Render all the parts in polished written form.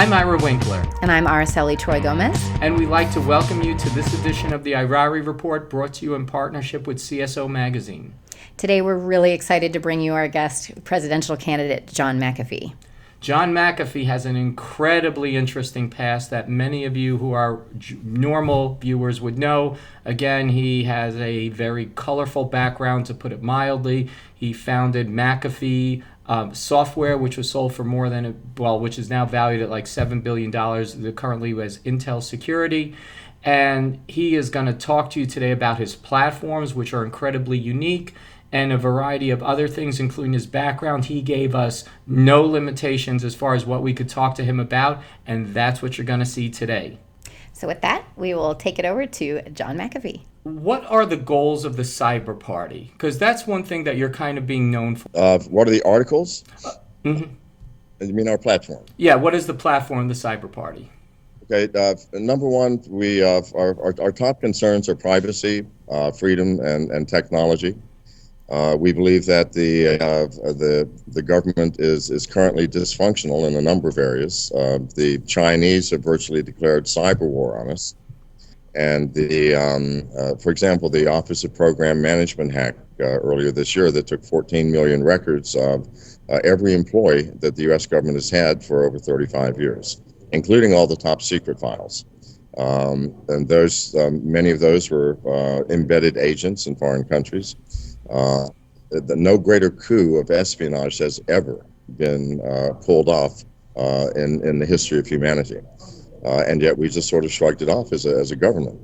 I'm Ira Winkler. And I'm Araceli Troy Gomez. And we'd like to welcome you to this edition of the Irari Report, brought to you in partnership with CSO Magazine. Today we're really excited to bring you our guest, presidential candidate John McAfee. John McAfee has an incredibly interesting past that many of you who are normal viewers would know. Again, he has a very colorful background, to put it mildly. He founded McAfee software, which was sold for more than, which is now valued at like $7 billion. Currently has Intel Security. And he is going to talk to you today about his platforms, which are incredibly unique, and a variety of other things, including his background. He gave us no limitations as far as what we could talk to him about, and that's what you're going to see today. So with that, we will take it over to John McAfee. What are the goals of the Cyber Party? Because that's one thing that you're kind of being known for. What are the articles? You mean our platform? Yeah, what is the platform of the Cyber Party? Okay, number one, our top concerns are privacy, freedom, and technology. We believe that the government is currently dysfunctional in a number of areas. The Chinese have virtually declared cyberwar on us, and for example, the Office of Program Management hack earlier this year that took 14 million records of every employee that the U.S. government has had for over 35 years, including all the top secret files. And those many of those were embedded agents in foreign countries. No greater coup of espionage has ever been pulled off in the history of humanity. And yet we just sort of shrugged it off as a government.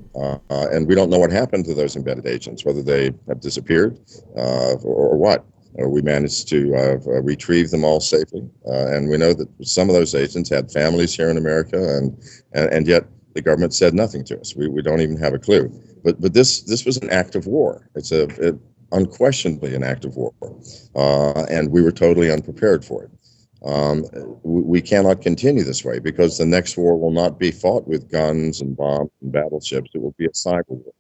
And we don't know what happened to those embedded agents, whether they have disappeared or what. We managed to retrieve them all safely. And we know that some of those agents had families here in America, and yet the government said nothing to us. We don't even have a clue. But this was an act of war. It's unquestionably an act of war, and we were totally unprepared for it. We cannot continue this way, because the next war will not be fought with guns and bombs and battleships. It will be a cyber war.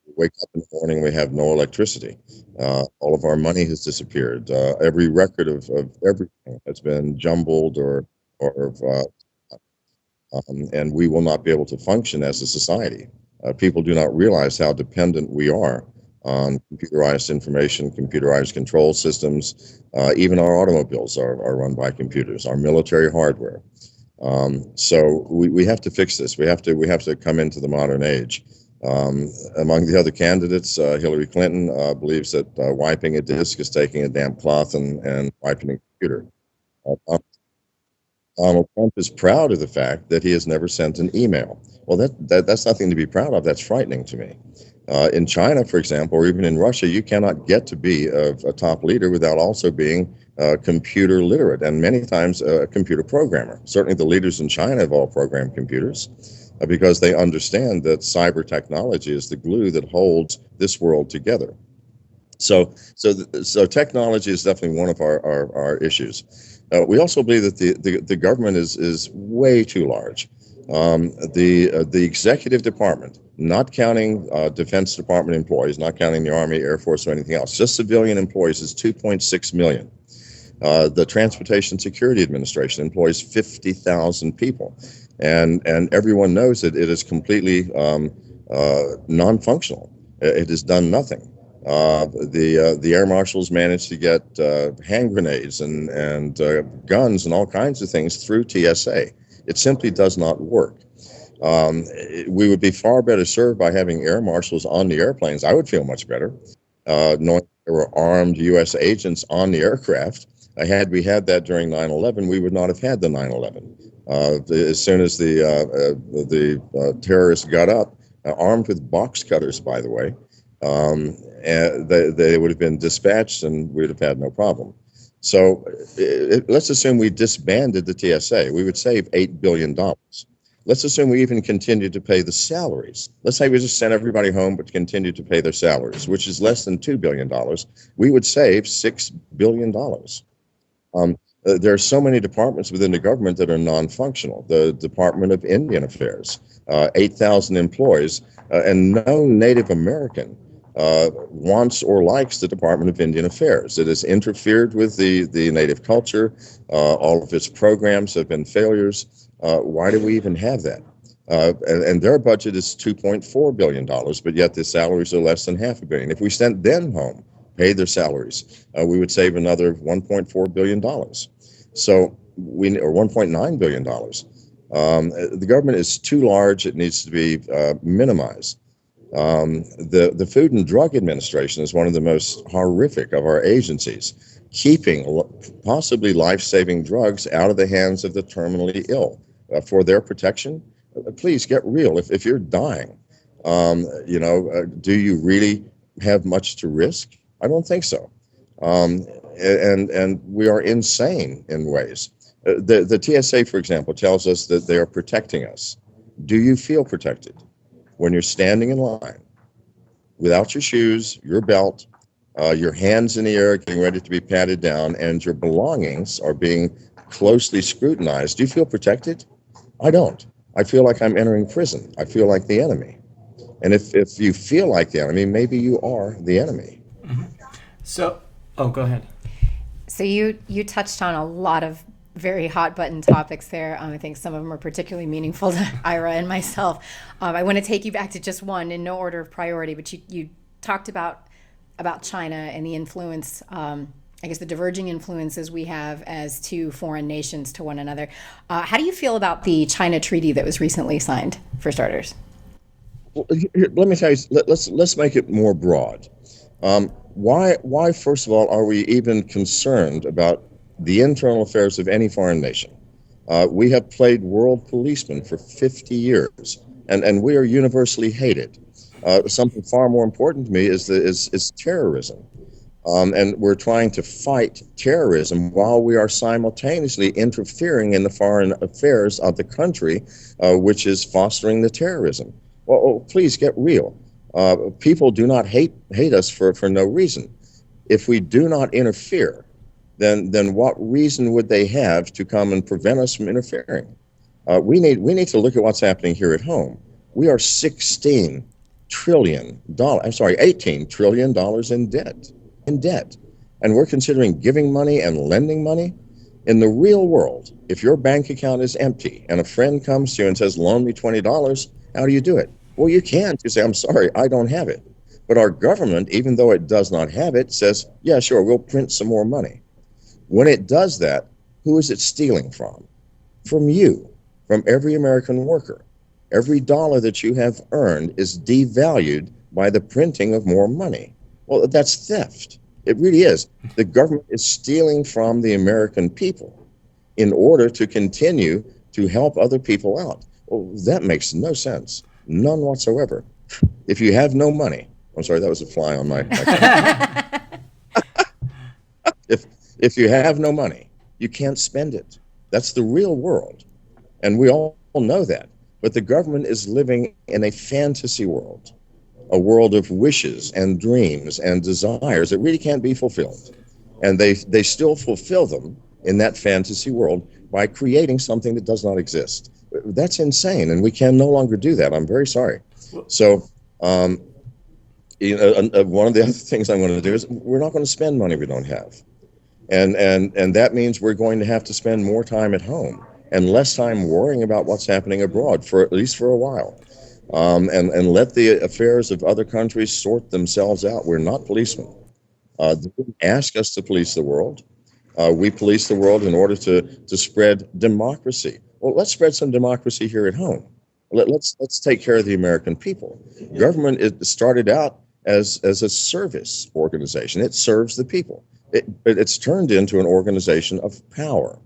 We wake up in the morning, we have no electricity. All of our money has disappeared. Every record of everything has been jumbled and we will not be able to function as a society. People do not realize how dependent we are on computerized information, computerized control systems. Even our automobiles are run by computers, our military hardware. So we have to fix this. We have to come into the modern age. Among the other candidates, Hillary Clinton believes that wiping a disk is taking a damp cloth and wiping a computer. Donald Trump is proud of the fact that he has never sent an email. Well, that's nothing to be proud of. That's frightening to me. In China, for example, or even in Russia, you cannot get to be a top leader without also being computer literate, and many times a computer programmer. Certainly the leaders in China have all programmed computers because they understand that cyber technology is the glue that holds this world together. So technology is definitely one of our issues. We also believe that the government is way too large. The executive department, not counting Defense Department employees, not counting the Army, Air Force, or anything else, just civilian employees is 2.6 million. The Transportation Security Administration employs 50,000 people, and everyone knows that it is completely non-functional. It has done nothing. The air marshals managed to get hand grenades and guns and all kinds of things through TSA. It simply does not work. We would be far better served by having air marshals on the airplanes. I would feel much better knowing there were armed U.S. agents on the aircraft. Had we had that during 9/11, we would not have had the 9/11. As soon as the terrorists got up, armed with box cutters, by the way, they would have been dispatched and we'd have had no problem. So let's assume we disbanded the TSA. We would save $8 billion. Let's assume we even continued to pay the salaries. Let's say we just sent everybody home but continued to pay their salaries, which is less than $2 billion. We would save $6 billion. There are so many departments within the government that are non-functional. The Department of Indian Affairs, 8,000 employees, and no Native American wants or likes the Department of Indian Affairs. It has interfered with the native culture. All of its programs have been failures. Why do we even have that? And their budget is $2.4 billion, but yet the salaries are less than $500 million. If we sent them home, paid their salaries, we would save another $1.4 billion. So or $1.9 billion. The government is too large. It needs to be minimized. The Food and Drug Administration is one of the most horrific of our agencies, keeping possibly life-saving drugs out of the hands of the terminally ill for their protection. Please get real. If you're dying, do you really have much to risk? I don't think so. And we are insane in ways. The TSA, for example, tells us that they are protecting us. Do you feel protected when you're standing in line without your shoes, your belt, your hands in the air getting ready to be patted down, and your belongings are being closely scrutinized? Do you feel protected? I don't. I feel like I'm entering prison. I feel like the enemy. And if you feel like the enemy, maybe you are the enemy. So, go ahead. So you touched on a lot of very hot button topics there. I think some of them are particularly meaningful to Ira and myself. I want to take you back to just one in no order of priority, but you talked about China and the influence, I guess the diverging influences we have as two foreign nations to one another. How do you feel about the China treaty that was recently signed, for starters? Well, let me tell you, let's make it more broad. Why, first of all, are we even concerned about the internal affairs of any foreign nation? We have played world policeman for 50 years, and we are universally hated. Something far more important to me is terrorism. And we're trying to fight terrorism while we are simultaneously interfering in the foreign affairs of the country, which is fostering the terrorism. Well, please get real. People do not hate us for no reason. If we do not interfere, then what reason would they have to come and prevent us from interfering? We need to look at what's happening here at home. We are $18 trillion in debt. And we're considering giving money and lending money. In the real world, if your bank account is empty and a friend comes to you and says, loan me $20, how do you do it? Well, you can't. You say, I'm sorry, I don't have it. But our government, even though it does not have it, says, yeah, sure, we'll print some more money. When it does that, who is it stealing from? From you, from every American worker. Every dollar that you have earned is devalued by the printing of more money. Well, that's theft. It really is. The government is stealing from the American people in order to continue to help other people out. Well, that makes no sense. None whatsoever. If you have no money, I'm sorry, that was a fly on my If you have no money, you can't spend it. That's the real world. And we all know that. But the government is living in a fantasy world, a world of wishes and dreams and desires that really can't be fulfilled. And they still fulfill them in that fantasy world by creating something that does not exist. That's insane, and we can no longer do that. I'm very sorry. So, one of the other things I'm going to do is we're not going to spend money we don't have. And that means we're going to have to spend more time at home and less time worrying about what's happening abroad, for at least for a while. And let the affairs of other countries sort themselves out. We're not policemen. They didn't ask us to police the world. We police the world in order to spread democracy. Well, let's spread some democracy here at home. Let's take care of the American people. Government started out as a service organization. It serves the people. It's turned into an organization of power.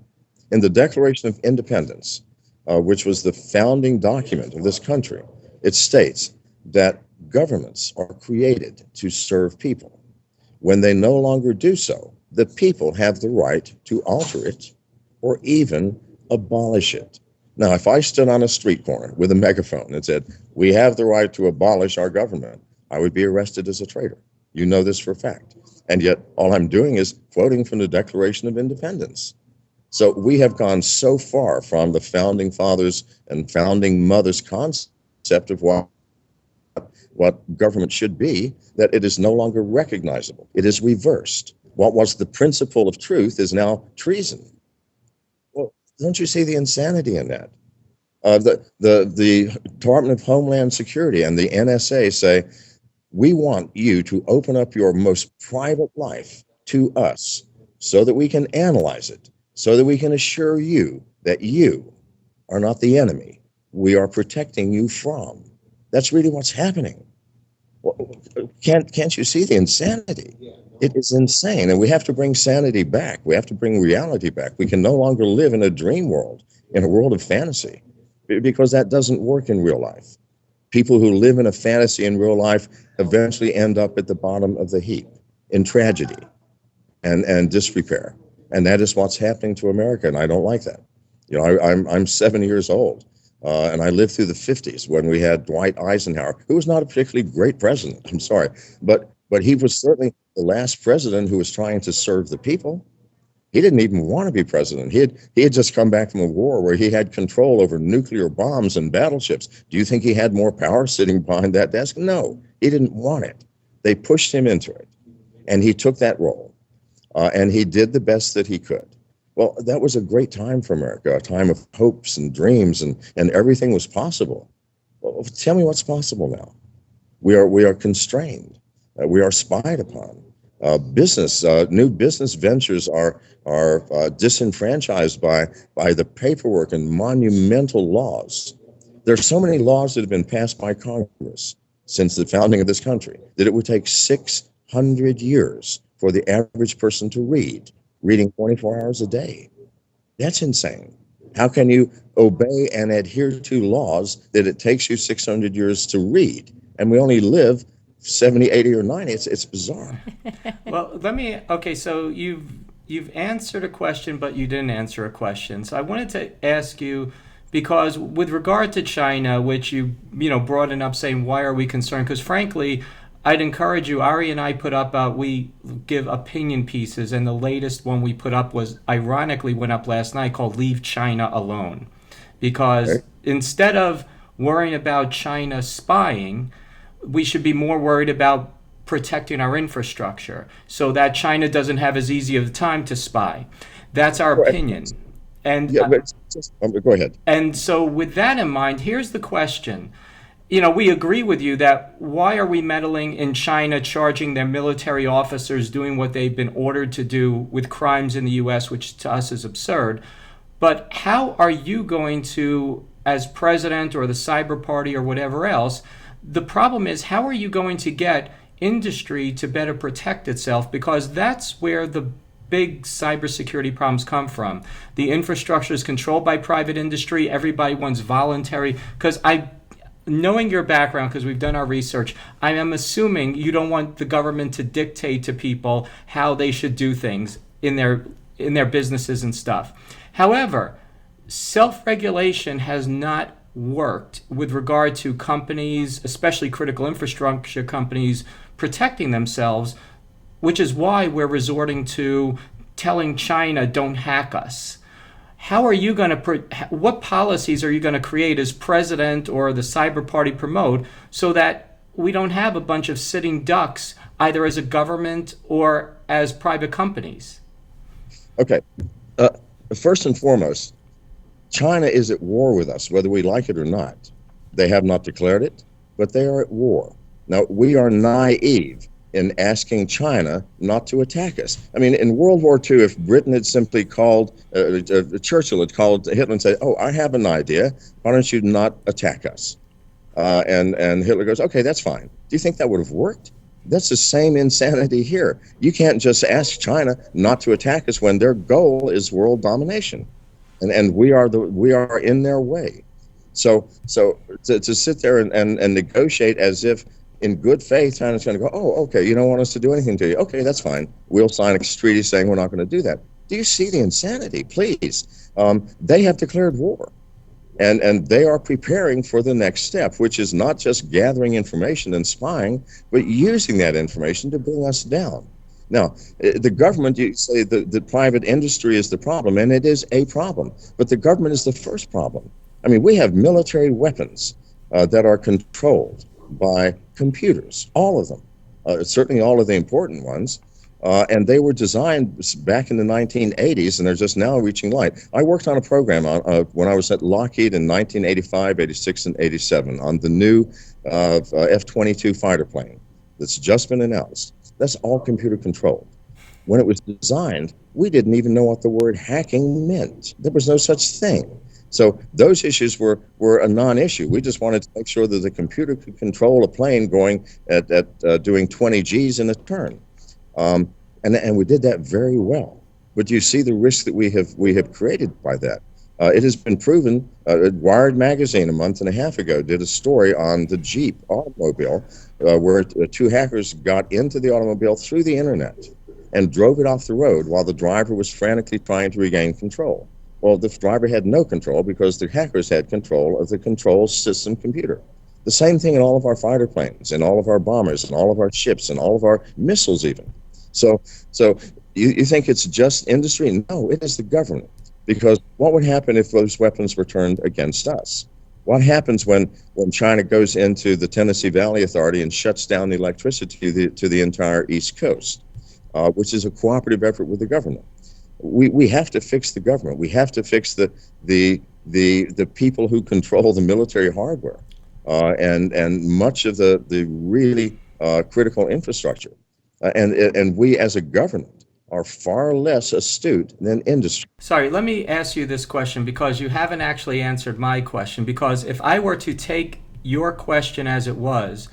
In the Declaration of Independence, which was the founding document of this country, it states that governments are created to serve people. When they no longer do so, the people have the right to alter it or even abolish it. Now, if I stood on a street corner with a megaphone and said, we have the right to abolish our government, I would be arrested as a traitor. You know this for a fact. And yet all I'm doing is quoting from the Declaration of Independence. So we have gone so far from the founding fathers and founding mothers' concept of what what government should be, that it is no longer recognizable. It is reversed. What was the principle of truth is now treason. Well, don't you see the insanity in that? The Department of Homeland Security and the NSA say, we want you to open up your most private life to us so that we can analyze it, so that we can assure you that you are not the enemy we are protecting you from. That's really what's happening. Well, can't you see the insanity? It is insane, and we have to bring sanity back. We have to bring reality back. We can no longer live in a dream world, in a world of fantasy, because that doesn't work in real life. People who live in a fantasy in real life eventually end up at the bottom of the heap in tragedy and disrepair. And that is what's happening to America, and I don't like that. You know, I'm 7 years old, and I lived through the 50s when we had Dwight Eisenhower, who was not a particularly great president, I'm sorry, but he was certainly the last president who was trying to serve the people. He didn't even want to be president. He had just come back from a war where he had control over nuclear bombs and battleships. Do you think he had more power sitting behind that desk? No, he didn't want it. They pushed him into it, and he took that role, and he did the best that he could. Well, that was a great time for America, a time of hopes and dreams, and everything was possible. Well, tell me what's possible now. We are constrained. We are spied upon. New business ventures are disenfranchised by the paperwork and monumental laws. There are so many laws that have been passed by Congress since the founding of this country that it would take 600 years for the average person to reading 24 hours a day. That's insane. How can you obey and adhere to laws that it takes you 600 years to read? And we only live 70, 80, or 90. It's bizarre. Well, so you've answered a question, but you didn't answer a question. So I wanted to ask you, because with regard to China, which you brought it up saying, why are we concerned? Because frankly, I'd encourage you, Ari and I put up, we give opinion pieces, and the latest one we put up went up last night, called Leave China Alone. Because instead of worrying about China spying, we should be more worried about protecting our infrastructure so that China doesn't have as easy of a time to spy. That's our opinion. And go ahead. And so with that in mind, here's the question. We agree with you that why are we meddling in China, charging their military officers doing what they've been ordered to do with crimes in the U.S., which to us is absurd. But how are you going to, as president or the Cyber Party or whatever else, the problem is, how are you going to get industry to better protect itself? Because that's where the big cybersecurity problems come from. The infrastructure is controlled by private industry. Everybody wants voluntary. Because knowing your background, because we've done our research, I am assuming you don't want the government to dictate to people how they should do things in their businesses and stuff. However, self-regulation has not worked with regard to companies, especially critical infrastructure companies, protecting themselves, which is why we're resorting to telling China, don't hack us. How are you going to, what policies are you going to create as president or the Cyber Party promote so that we don't have a bunch of sitting ducks, either as a government or as private companies? Okay. First and foremost, China is at war with us, whether we like it or not. They have not declared it, but they are at war. Now, we are naive in asking China not to attack us. I mean, in World War II, if Britain had simply called, Churchill had called Hitler and said, oh, I have an idea, why don't you not attack us? And Hitler goes, okay, that's fine. Do you think that would have worked? That's the same insanity here. You can't just ask China not to attack us when their goal is world domination. And we are in their way. So to sit there and negotiate as if in good faith, China's going to go, oh, okay, you don't want us to do anything to you. Okay, that's fine. We'll sign a treaty saying we're not going to do that. Do you see the insanity? Please. They have declared war. And they are preparing for the next step, which is not just gathering information and spying, but using that information to bring us down. Now, the government, you say the private industry is the problem, and it is a problem, but the government is the first problem. I mean, we have military weapons that are controlled. by computers, all of them, certainly all of the important ones. And they were designed back in the 1980s, and they're just now reaching light. I worked on a program when I was at Lockheed in 1985, 86, and 87 on the new F-22 fighter plane that's just been announced. That's all computer controlled. When it was designed, we didn't even know what the word hacking meant. There was no such thing. So those issues were a non-issue. We just wanted to make sure that the computer could control a plane going at doing 20 Gs in a turn. And we did that very well. But you see the risk that we have created by that. It has been proven. Wired magazine a month and a half ago did a story on the Jeep automobile where two hackers got into the automobile through the internet and drove it off the road while the driver was frantically trying to regain control. Well, the driver had no control because the hackers had control of the control system computer. The same thing in all of our fighter planes, and all of our bombers, and all of our ships, and all of our missiles even. So you think it's just industry? No, it is the government. Because what would happen if those weapons were turned against us? What happens when China goes into the Tennessee Valley Authority and shuts down the electricity to the entire East Coast, which is a cooperative effort with the government? We have to fix the government. We have to fix the people who control the military hardware and much of the really critical infrastructure. And we as a government are far less astute than industry. Sorry, let me ask you this question because you haven't actually answered my question. Because if I were to take your question as it was,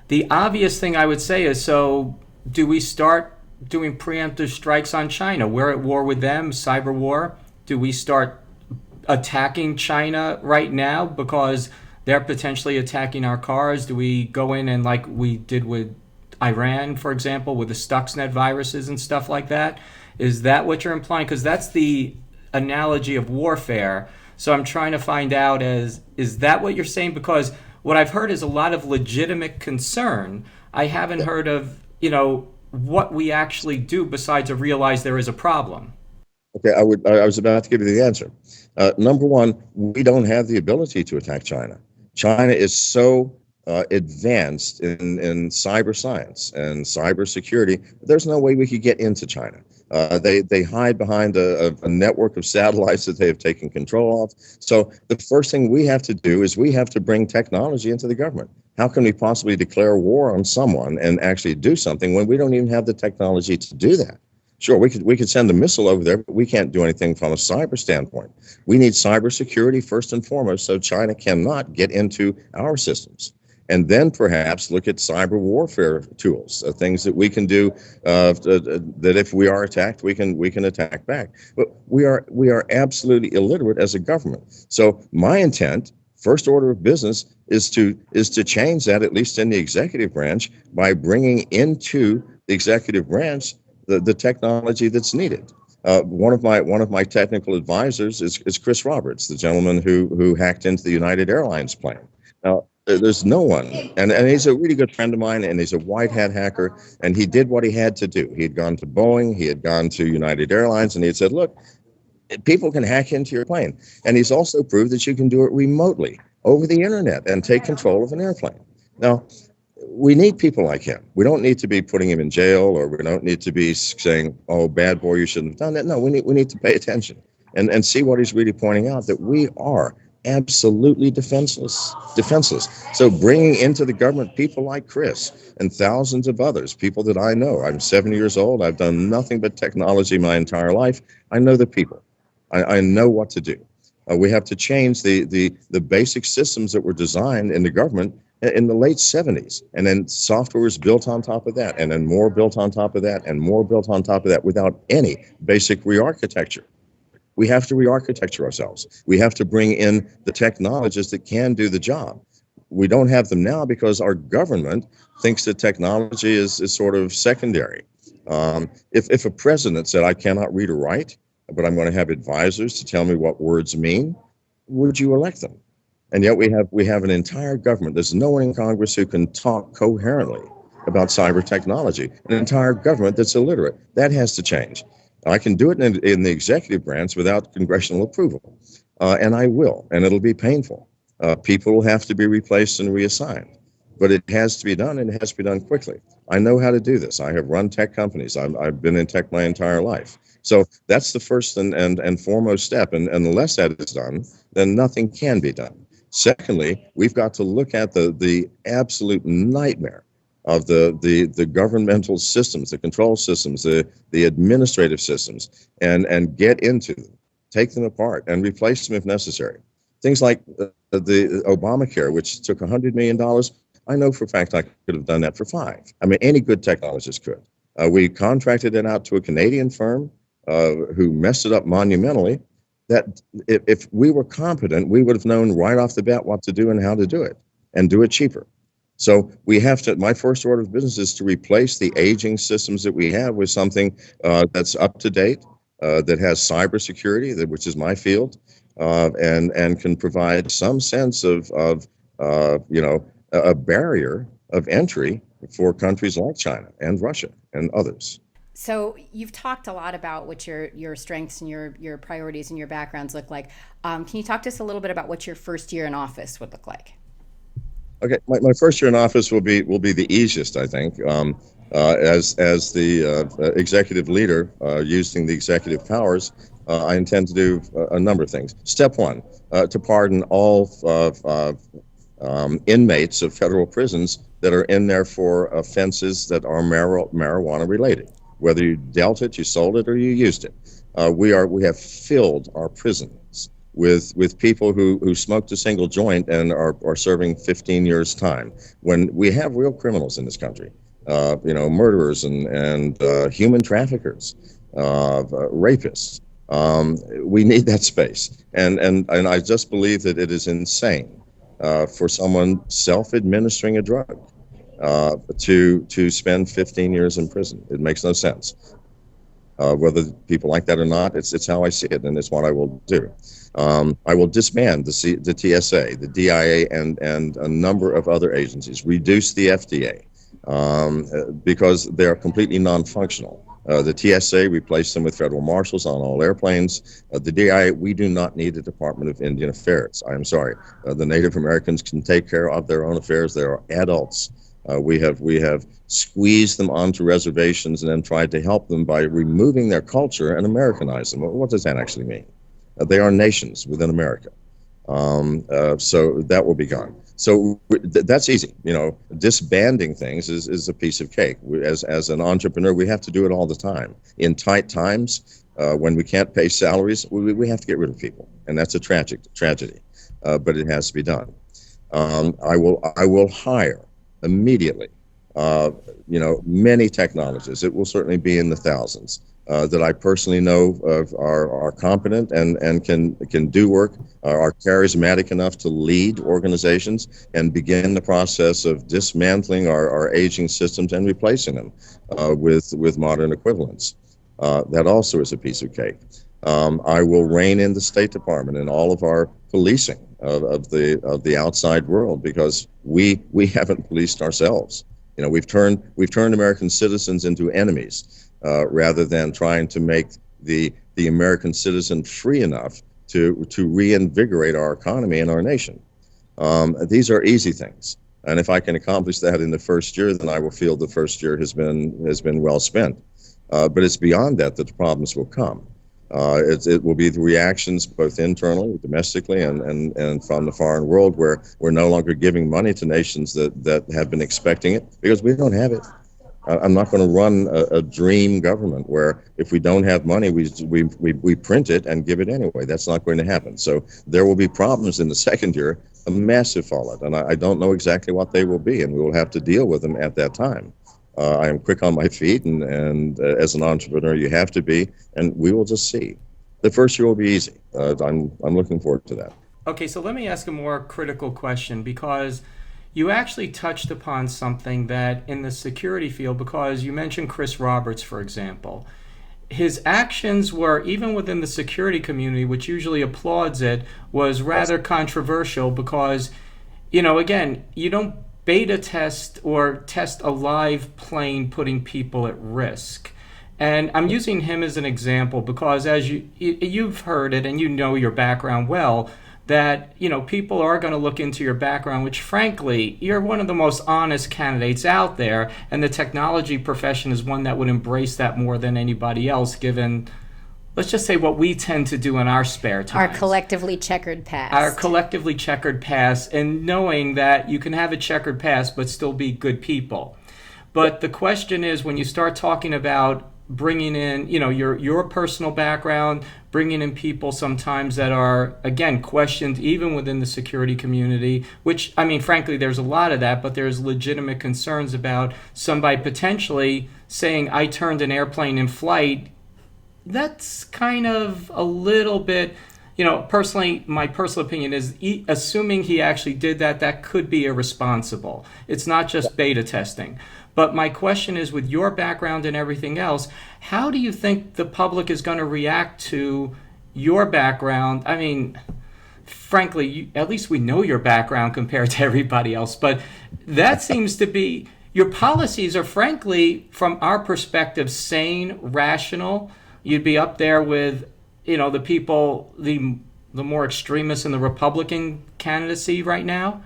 the obvious thing I would say is, so do we start doing preemptive strikes on China? We're at war with them, cyberwar. Do we start attacking China right now because they're potentially attacking our cars? Do we go in and, like we did with Iran, for example, with the Stuxnet viruses and stuff like that? Is that what you're implying? Because that's the analogy of warfare. So I'm trying to find out, is that what you're saying? Because what I've heard is a lot of legitimate concern. I haven't heard of, what we actually do besides to realize there is a problem. Okay, I was about to give you the answer. Number one, we don't have the ability to attack China. China is so advanced in cyber science and cyber security. There's no way we could get into China. They hide behind a network of satellites that they have taken control of. So the first thing we have to do is we have to bring technology into the government. How can we possibly declare war on someone and actually do something when we don't even have the technology to do that? Sure, we could send a missile over there, but we can't do anything from a cyber standpoint. We need cybersecurity first and foremost, so China cannot get into our systems. And then perhaps look at cyber warfare tools, things that we can do that if we are attacked, we can attack back. But we are absolutely illiterate as a government. So my intent, first order of business, is to change that, at least in the executive branch, by bringing into the executive branch the technology that's needed. One of my technical advisors is Chris Roberts, the gentleman who hacked into the United Airlines plane. Now, there's no one, and he's a really good friend of mine, and he's a white hat hacker, and he did what he had to do. He had gone to Boeing, he had gone to United Airlines, and he had said, look, people can hack into your plane. And he's also proved that you can do it remotely over the internet and take control of an airplane. Now, we need people like him. We don't need to be putting him in jail, or we don't need to be saying, oh, bad boy, you shouldn't have done that. No, we need to pay attention and see what he's really pointing out, that we are absolutely defenseless. So bringing into the government people like Chris and thousands of others, people that I know. I'm 70 years old. I've done nothing but technology my entire life. I know the people. I know what to do. We have to change the basic systems that were designed in the government in the late 70s. And then software was built on top of that, and then more built on top of that, and more built on top of that without any basic re-architecture. We have to re-architecture ourselves. We have to bring in the technologists that can do the job. We don't have them now because our government thinks that technology is sort of secondary. If a president said, I cannot read or write, but I'm going to have advisors to tell me what words mean, would you elect them? And yet we have an entire government. There's no one in Congress who can talk coherently about cyber technology, an entire government that's illiterate. That has to change. I can do it in the executive branch without congressional approval, and I will, and it'll be painful. People will have to be replaced and reassigned. But it has to be done, and it has to be done quickly. I know how to do this. I have run tech companies. I've been in tech my entire life. So that's the first and foremost step. And unless that is done, then nothing can be done. Secondly, we've got to look at the absolute nightmare of the governmental systems, the control systems, the administrative systems, and get into them, take them apart, and replace them if necessary. Things like the Obamacare, which took $100 million. I know for a fact I could have done that for 5. I mean, any good technologist could. We contracted it out to a Canadian firm who messed it up monumentally. That if we were competent, we would have known right off the bat what to do and how to do it, and do it cheaper. So we have to, my first order of business is to replace the aging systems that we have with something that's up to date, that has cybersecurity, which is my field, and can provide some sense of a barrier of entry for countries like China and Russia and others. So you've talked a lot about what your strengths and your priorities and your backgrounds look like. Can you talk to us a little bit about what your first year in office would look like? Okay, my first year in office will be the easiest, I think. As the executive leader, using the executive powers, I intend to do a number of things. Step one, to pardon all inmates of federal prisons that are in there for offenses that are marijuana related. Whether you dealt it, you sold it, or you used it, we have filled our prisons with people who smoked a single joint and are serving 15 years time. When we have real criminals in this country, murderers and human traffickers, rapists. We need that space, and I just believe that it is insane for someone self-administering a drug to spend 15 years in prison. It makes no sense. Whether people like that or not, it's how I see it, and it's what I will do. I will disband the TSA, the DIA, and a number of other agencies, reduce the FDA, because they are completely non-functional. The TSA, replace them with federal marshals on all airplanes. The DIA, we do not need a Department of Indian Affairs. I'm sorry. The Native Americans can take care of their own affairs. They are adults. We have squeezed them onto reservations and then tried to help them by removing their culture and Americanize them. What does that actually mean? They are nations within America. So that will be gone. So that's easy. Disbanding things is a piece of cake. As an entrepreneur, we have to do it all the time. In tight times, when we can't pay salaries, we have to get rid of people, and that's a tragedy. But it has to be done. I will hire immediately. Many technologists. It will certainly be in the thousands. That I personally know are competent and can do work, are charismatic enough to lead organizations and begin the process of dismantling our aging systems and replacing them with modern equivalents. That also is a piece of cake. I will rein in the State Department and all of our policing of the outside world, because we haven't policed ourselves. We've turned American citizens into enemies. Rather than trying to make the American citizen free enough to reinvigorate our economy and our nation. These are easy things, and if I can accomplish that in the first year, then I will feel the first year has been well spent. But it's beyond that the problems will come. It will be the reactions both internally, domestically, and from the foreign world, where we're no longer giving money to nations that have been expecting it because we don't have it. I'm not going to run a dream government where if we don't have money, we print it and give it anyway. That's not going to happen. So there will be problems in the second year, a massive fallout, and I don't know exactly what they will be, and we will have to deal with them at that time. I am quick on my feet, and as an entrepreneur, you have to be, and we will just see. The first year will be easy. I'm looking forward to that. Okay, so let me ask a more critical question, because you actually touched upon something that in the security field, because you mentioned Chris Roberts, for example. His actions were, even within the security community, which usually applauds it, was rather controversial because, again, you don't beta test or test a live plane putting people at risk. And I'm using him as an example because, as you've heard it and you know your background well, that, people are going to look into your background, which frankly, you're one of the most honest candidates out there, and the technology profession is one that would embrace that more than anybody else, given, let's just say, what we tend to do in our spare time. Our collectively checkered past. Our collectively checkered past, and knowing that you can have a checkered past but still be good people. But the question is, when you start talking about bringing in, your personal background, bringing in people sometimes that are, again, questioned even within the security community, which, frankly, there's a lot of that, but there's legitimate concerns about somebody potentially saying, I turned an airplane in flight. That's kind of a little bit, personally, my personal opinion is, assuming he actually did that, that could be irresponsible. It's not just beta testing. But my question is, with your background and everything else, how do you think the public is going to react to your background? Frankly, at least we know your background compared to everybody else, but that seems to be, your policies are, frankly, from our perspective, sane, rational. You'd be up there with, the people, the more extremists in the Republican candidacy right now.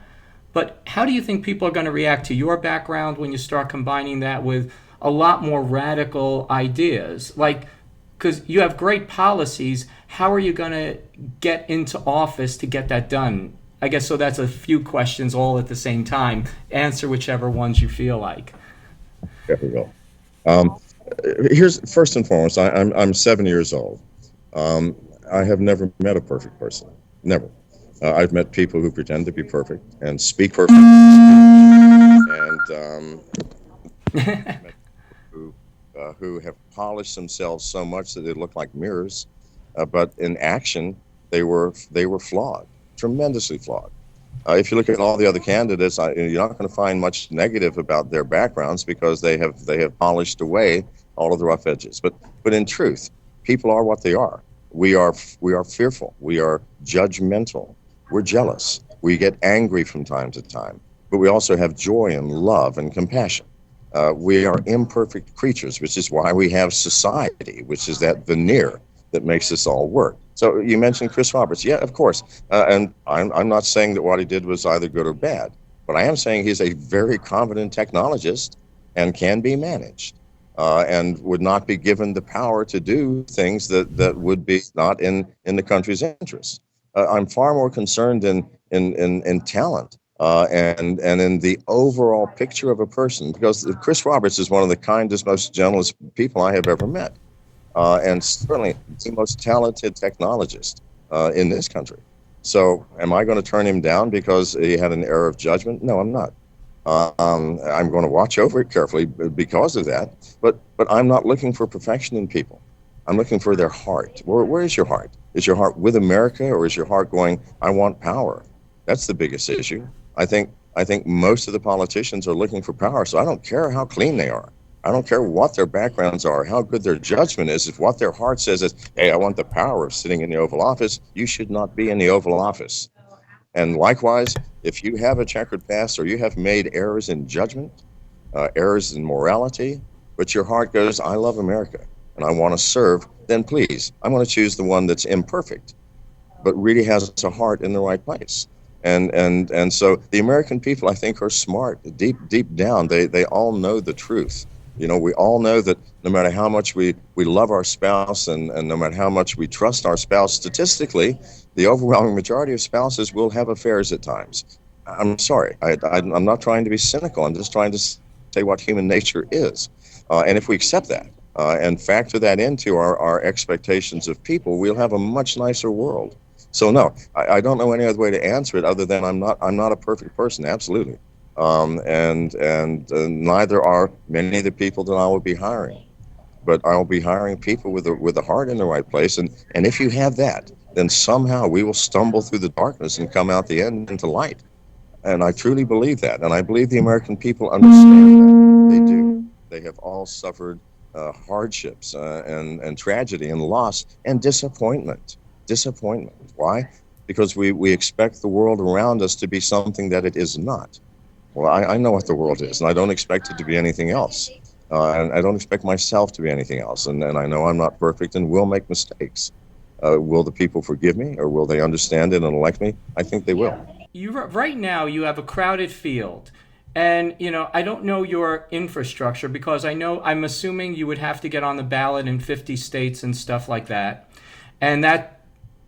But how do you think people are going to react to your background when you start combining that with a lot more radical ideas? Because you have great policies, how are you going to get into office to get that done? I guess so. That's a few questions all at the same time. Answer whichever ones you feel like. There we go. Here's, first and foremost, I'm 7 years old. I have never met a perfect person. Never. I've met people who pretend to be perfect and speak perfect, and who have polished themselves so much that they look like mirrors, but in action they were flawed, tremendously flawed. If you look at all the other candidates, you're not going to find much negative about their backgrounds because they have polished away all of the rough edges. But in truth, people are what they are. We are fearful. We are judgmental. We're jealous. We get angry from time to time, but we also have joy and love and compassion. We are imperfect creatures, which is why we have society, which is that veneer that makes this all work. So you mentioned Chris Roberts. Yeah, of course. And I'm not saying that what he did was either good or bad, but I am saying he's a very competent technologist and can be managed, and would not be given the power to do things that would be not in the country's interest. I'm far more concerned in talent and in the overall picture of a person, because Chris Roberts is one of the kindest, most gentlest people I have ever met, and certainly the most talented technologist in this country. So am I going to turn him down because he had an error of judgment? No, I'm not. I'm going to watch over it carefully because of that, but I'm not looking for perfection in people. I'm looking for their heart. Where is your heart? Is your heart with America, or is your heart going, I want power? That's the biggest issue. I think most of the politicians are looking for power, so I don't care how clean they are. I don't care what their backgrounds are, how good their judgment is. If what their heart says is, hey, I want the power of sitting in the Oval Office, you should not be in the Oval Office. And likewise, if you have a checkered past or you have made errors in judgment, errors in morality, but your heart goes, I love America and I want to serve, then please, I'm going to choose the one that's imperfect, but really has a heart in the right place. And so the American people, I think, are smart. Deep down, they all know the truth. We all know that no matter how much we love our spouse and no matter how much we trust our spouse, statistically, the overwhelming majority of spouses will have affairs at times. I'm sorry. I'm not trying to be cynical. I'm just trying to say what human nature is. And if we accept that and factor that into our expectations of people, we'll have a much nicer world. So no, I don't know any other way to answer it other than I'm not a perfect person. Absolutely. And neither are many of the people that I will be hiring, but I'll be hiring people with a heart in the right place. And if you have that, then somehow we will stumble through the darkness and come out the end into light. And I truly believe that. And I believe the American people understand that. They do. They have all suffered hardships and tragedy and loss and disappointment. Disappointment. Why? Because we expect the world around us to be something that it is not. Well, I know what the world is, and I don't expect it to be anything else. And I don't expect myself to be anything else. And I know I'm not perfect and will make mistakes. Will the people forgive me, or will they understand it and elect me? I think they will. Right now you have a crowded field, and I don't know your infrastructure, because I'm assuming you would have to get on the ballot in 50 states and stuff like that, and that.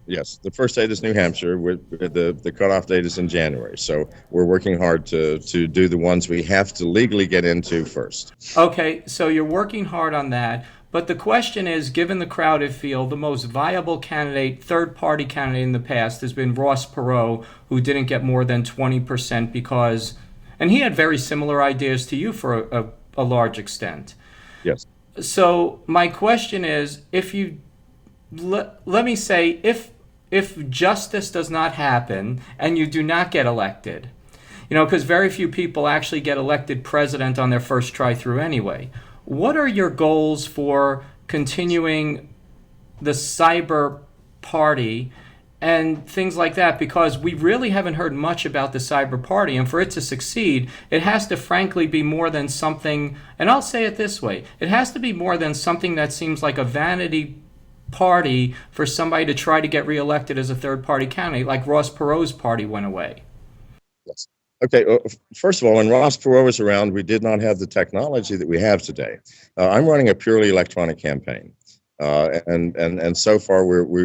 Yes, the first date is New Hampshire. The cutoff date is in January, so we're working hard to do the ones we have to legally get into first. Okay, so you're working hard on that. But the question is, given the crowded field, the most viable candidate, third party candidate in the past, has been Ross Perot, who didn't get more than 20% because, and he had very similar ideas to you for a large extent. Yes. So my question is, if you, let me say, if justice does not happen and you do not get elected, because very few people actually get elected president on their first try through anyway. What are your goals for continuing the cyber party and things like that? Because we really haven't heard much about the cyber party, and for it to succeed, it has to frankly be more than something, and I'll say it this way, it has to be more than something that seems like a vanity party for somebody to try to get reelected as a third party candidate, like Ross Perot's party went away. Yes. Okay, first of all, when Ross Perot was around, we did not have the technology that we have today. I'm running a purely electronic campaign, and so far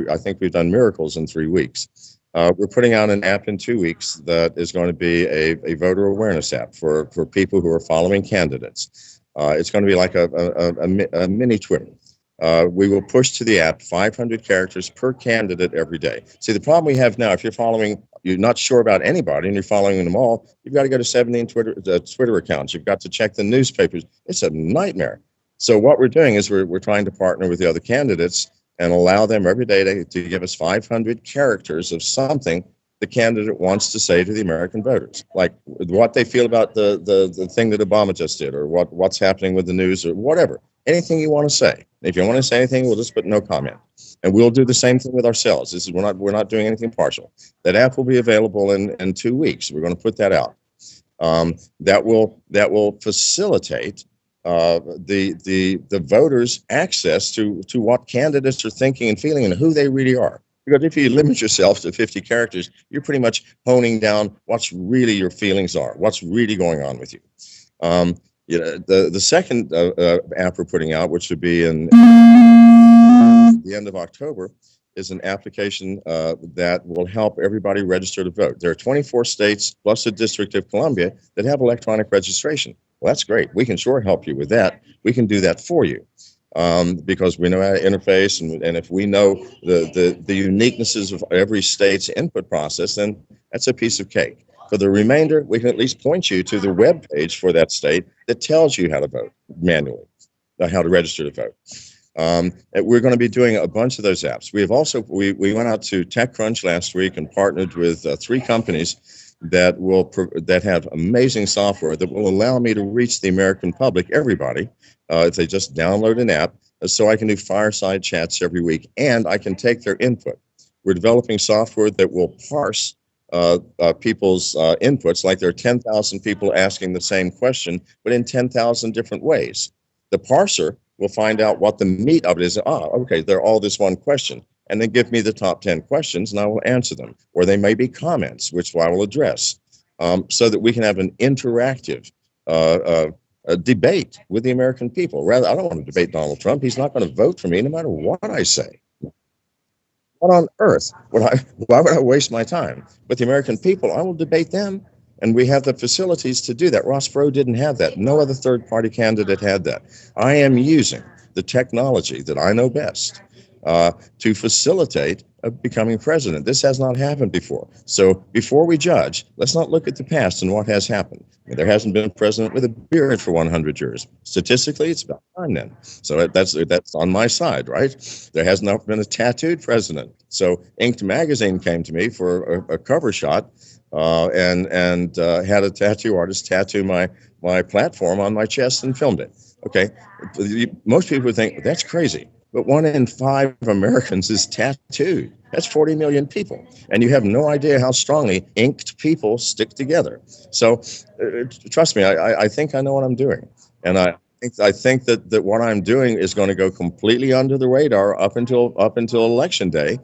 I think we've done miracles in 3 weeks. We're putting out an app in 2 weeks that is going to be a voter awareness app for people who are following candidates. It's going to be like a mini Twitter. We will push to the app 500 characters per candidate every day. See, the problem we have now, if you're not sure about anybody and you're following them all, you've got to go to 17 Twitter accounts. You've got to check the newspapers. It's a nightmare. So what we're doing is we're trying to partner with the other candidates and allow them every day to give us 500 characters of something the candidate wants to say to the American voters, like what they feel about the thing that Obama just did, or what's happening with the news, or whatever. Anything you want to say. If you want to say anything, we'll just put no comment, and we'll do the same thing with ourselves. We're not doing anything partial. That app will be available in 2 weeks. We're going to put that out. That will facilitate the voters' access to what candidates are thinking and feeling and who they really are. Because if you limit yourself to 50 characters, you're pretty much honing down what's really your feelings are, what's really going on with you. The second app we're putting out, which would be in the end of October, is an application that will help everybody register to vote. There are 24 states plus the District of Columbia that have electronic registration. Well, that's great. We can sure help you with that. We can do that for you. Because we know how to interface, and if we know the uniquenesses of every state's input process, then that's a piece of cake. For the remainder, we can at least point you to the web page for that state that tells you how to vote manually, how to register to vote. We're going to be doing a bunch of those apps. We went out to TechCrunch last week and partnered with 3 companies that have amazing software that will allow me to reach the American public, everybody, if they just download an app, so I can do fireside chats every week, and I can take their input. We're developing software that will parse people's inputs, like there are 10,000 people asking the same question, but in 10,000 different ways. The parser will find out what the meat of it is. Okay, they're all this one question, and then give me the top 10 questions, and I will answer them. Or they may be comments, which I will address, so that we can have an interactive a debate with the American people. Rather, I don't want to debate Donald Trump. He's not going to vote for me no matter what I say. What on earth why would I waste my time? With the American people, I will debate them, and we have the facilities to do that. Ross Perot didn't have that. No other third-party candidate had that. I am using the technology that I know best to facilitate becoming president. This has not happened before. So before we judge, let's not look at the past and what has happened. I mean, there hasn't been a president with a beard for 100 years. Statistically, it's about time then. So that's on my side, right? There has not been a tattooed president. So Inked Magazine came to me for a cover shot and had a tattoo artist tattoo my platform on my chest and filmed it. Okay, most people would think that's crazy. But 1 in 5 Americans is tattooed. That's 40 million people. And you have no idea how strongly inked people stick together. So trust me, I think I know what I'm doing. And I I think that what I'm doing is going to go completely under the radar up until election day,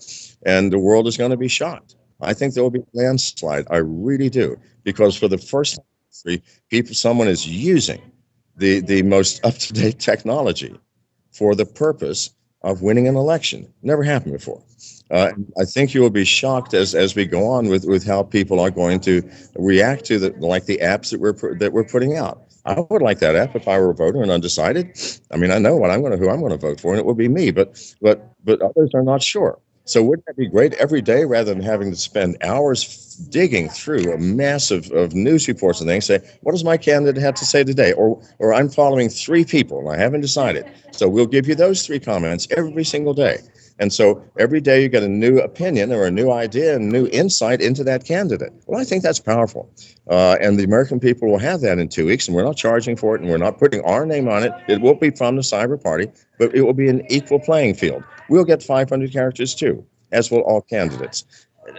and the world is going to be shocked. I think there will be a landslide. I really do, because for the first time in history, someone is using the most up to date technology for the purpose of winning an election. Never happened before. I think you will be shocked as we go on with how people are going to react to the apps that we're putting out. I would like that app if I were a voter and undecided. I mean, I know who I'm going to vote for, and it will be me. But others are not sure. So wouldn't that be great every day, rather than having to spend hours digging through a mass of news reports and things? Say, what does my candidate have to say today? Or I'm following three people and I haven't decided. So we'll give you those three comments every single day. And so every day you get a new opinion or a new idea and new insight into that candidate. Well, I think that's powerful. And the American people will have that in 2 weeks, and we're not charging for it, and we're not putting our name on it. It will be from the Cyber Party, but it will be an equal playing field. We'll get 500 characters too, as will all candidates.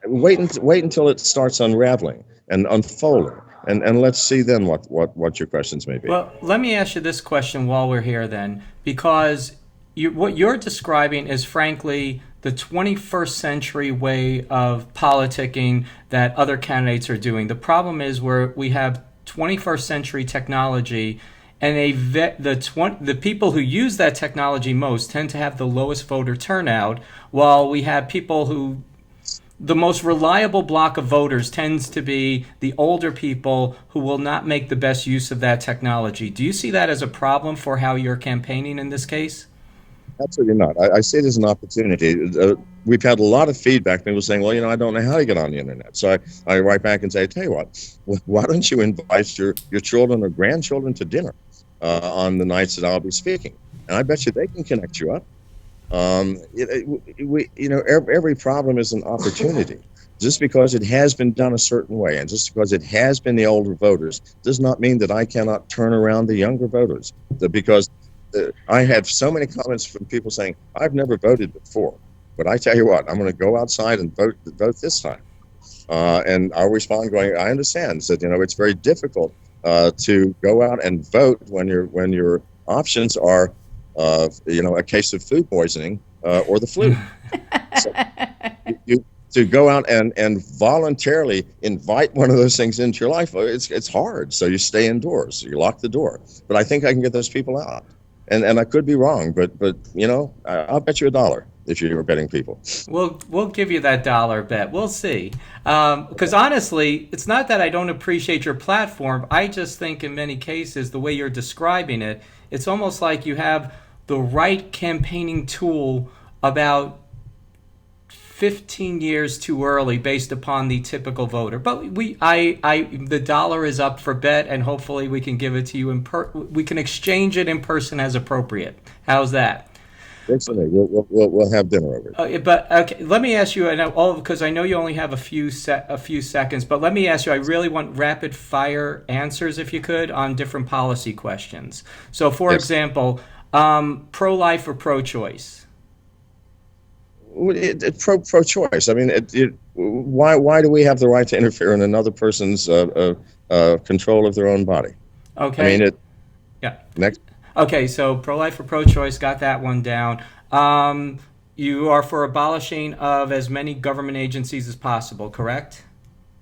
Wait until it starts unraveling and unfolding, and let's see then what your questions may be. Well, let me ask you this question while we're here then, because what you're describing is frankly the 21st century way of politicking that other candidates are doing. The problem is where we have 21st century technology, and the people who use that technology most tend to have the lowest voter turnout, while we have people who the most reliable block of voters tends to be the older people who will not make the best use of that technology. Do you see that as a problem for how you're campaigning in this case? Absolutely not. I see it as an opportunity. We've had a lot of feedback. People saying, well, I don't know how to get on the internet. So I write back and say, tell you what, why don't you invite your children or grandchildren to dinner on the nights that I'll be speaking? And I bet you they can connect you up. Every problem is an opportunity. Just because it has been done a certain way, and just because it has been the older voters, does not mean that I cannot turn around the younger voters. Because I have so many comments from people saying, I've never voted before, but I tell you what, I'm going to go outside and vote this time. And I'll respond going, I understand. So, it's very difficult to go out and vote when your options are, a case of food poisoning or the flu. So to go out and voluntarily invite one of those things into your life, it's hard. So you stay indoors, you lock the door. But I think I can get those people out. And I could be wrong, but I'll bet you $1 if you were betting people. We'll give you that dollar bet. We'll see. Because honestly, it's not that I don't appreciate your platform. I just think in many cases, the way you're describing it, it's almost like you have the right campaigning tool about 15 years too early based upon the typical voter. But the dollar is up for bet, and hopefully we can give it to you we can exchange it in person as appropriate. How's that? Excellent. We'll have dinner over it. But okay, let me ask you, because I know you only have a few seconds, but let me ask you, I really want rapid fire answers, if you could, on different policy questions. So, for example, pro-life or pro-choice? Pro-choice. I mean, why do we have the right to interfere in another person's control of their own body? Okay. I mean, yeah. Next. Okay, so pro-life or pro-choice, got that one down. You are for abolishing of as many government agencies as possible, correct?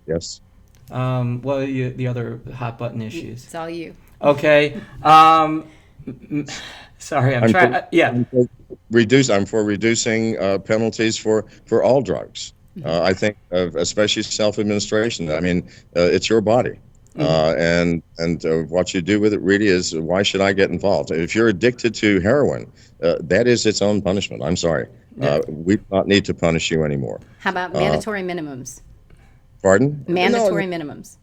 Yes. What are the other hot button issues? It's all you. Okay. Sorry, I'm trying. Yeah. I'm for reducing penalties for all drugs. I think especially self-administration. I mean, it's your body. And what you do with it really is, why should I get involved? If you're addicted to heroin, that is its own punishment. I'm sorry. We do not need to punish you anymore. How about mandatory minimums? Pardon? Mandatory minimums.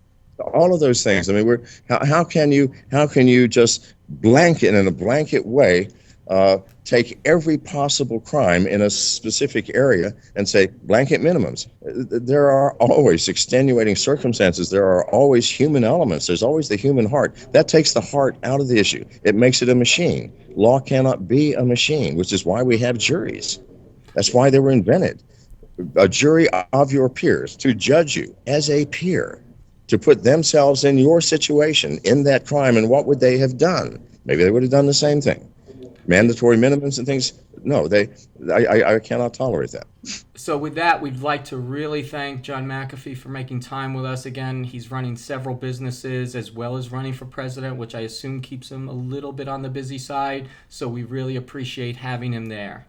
All of those things. I mean, how can you just blanket in a blanket way take every possible crime in a specific area and say blanket minimums? There are always extenuating circumstances. There are always human elements. There's always the human heart. That takes the heart out of the issue. It makes it a machine. Law cannot be a machine, which is why we have juries. That's why they were invented. A jury of your peers to judge you as a peer, to put themselves in your situation, in that crime, and what would they have done? maybe they would have done the same thing. Mandatory minimums and things. No, I cannot tolerate that. So with that, we'd like to really thank John McAfee for making time with us again. He's running several businesses as well as running for president, which I assume keeps him a little bit on the busy side. So we really appreciate having him there.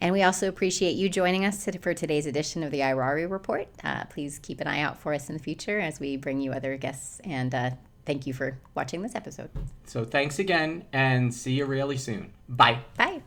And we also appreciate you joining us for today's edition of the Irari Report. Please keep an eye out for us in the future as we bring you other guests. And thank you for watching this episode. So thanks again, and see you really soon. Bye. Bye.